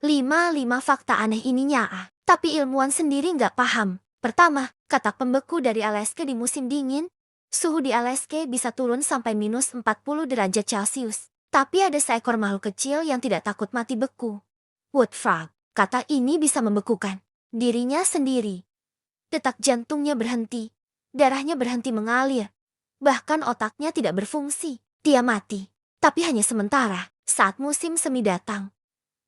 5 fakta aneh ininya Tapi ilmuwan sendiri nggak paham. Pertama, katak pembeku dari Alaska di musim dingin. Suhu di Alaska bisa turun sampai minus 40 derajat Celcius. Tapi ada seekor makhluk kecil yang tidak takut mati beku. Wood frog. Kata ini bisa membekukan dirinya sendiri. Detak jantungnya berhenti. Darahnya berhenti mengalir. Bahkan otaknya tidak berfungsi. Dia mati. Tapi hanya sementara. Saat musim semi datang,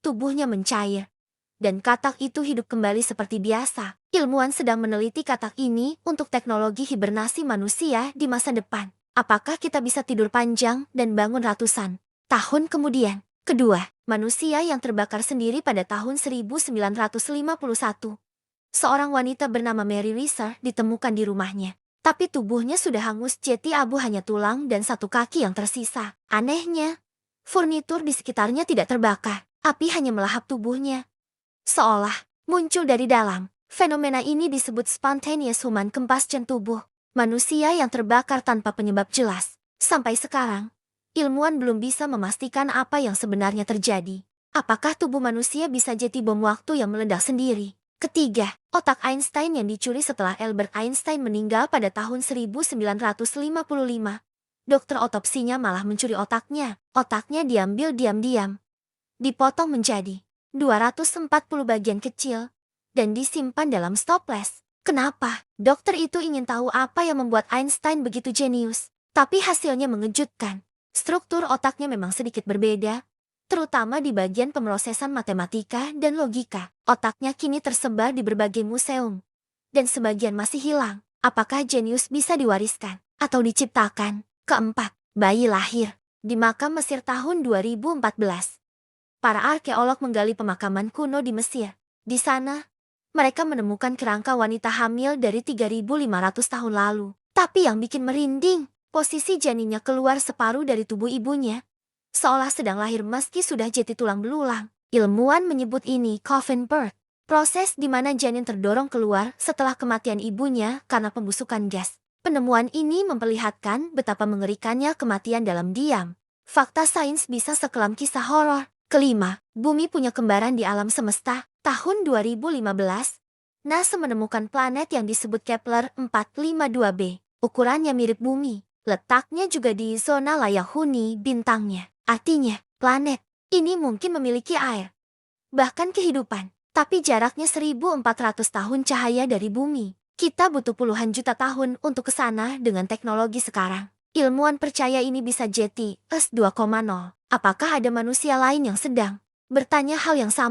tubuhnya mencair. Dan katak itu hidup kembali seperti biasa. Ilmuwan sedang meneliti katak ini untuk teknologi hibernasi manusia di masa depan. Apakah kita bisa tidur panjang dan bangun ratusan tahun kemudian? Kedua, manusia yang terbakar sendiri pada tahun 1951. Seorang wanita bernama Mary Reeser ditemukan di rumahnya. Tapi tubuhnya sudah hangus jadi abu, hanya tulang dan satu kaki yang tersisa. Anehnya, furnitur di sekitarnya tidak terbakar. Api hanya melahap tubuhnya, seolah muncul dari dalam. Fenomena ini disebut spontaneous human combustion, tubuh manusia yang terbakar tanpa penyebab jelas. Sampai sekarang, ilmuwan belum bisa memastikan apa yang sebenarnya terjadi. Apakah tubuh manusia bisa jadi bom waktu yang meledak sendiri? Ketiga, otak Einstein yang dicuri setelah Albert Einstein meninggal pada tahun 1955. Dokter otopsinya malah mencuri otaknya. Otaknya diambil diam-diam, dipotong menjadi 240 bagian kecil, dan disimpan dalam stoples. Kenapa? Dokter itu ingin tahu apa yang membuat Einstein begitu jenius. Tapi hasilnya mengejutkan. Struktur otaknya memang sedikit berbeda, terutama di bagian pemrosesan matematika dan logika. Otaknya kini tersebar di berbagai museum, dan sebagian masih hilang. Apakah jenius bisa diwariskan atau diciptakan? Keempat, bayi lahir di makam Mesir tahun 2014. Para arkeolog menggali pemakaman kuno di Mesir. Di sana, mereka menemukan kerangka wanita hamil dari 3.500 tahun lalu. Tapi yang bikin merinding, posisi janinnya keluar separuh dari tubuh ibunya, seolah sedang lahir meski sudah jadi tulang belulang. Ilmuwan menyebut ini coffin birth, proses di mana janin terdorong keluar setelah kematian ibunya karena pembusukan gas. Penemuan ini memperlihatkan betapa mengerikannya kematian dalam diam. Fakta sains bisa sekelam kisah horor. Kelima, bumi punya kembaran di alam semesta. Tahun 2015, NASA menemukan planet yang disebut Kepler 452b. Ukurannya mirip bumi. Letaknya juga di zona layak huni bintangnya. Artinya, planet ini mungkin memiliki air, bahkan kehidupan. Tapi jaraknya 1.400 tahun cahaya dari bumi. Kita butuh puluhan juta tahun untuk ke sana dengan teknologi sekarang. Ilmuwan percaya ini bisa jadi S2.0. Apakah ada manusia lain yang sedang bertanya hal yang sama?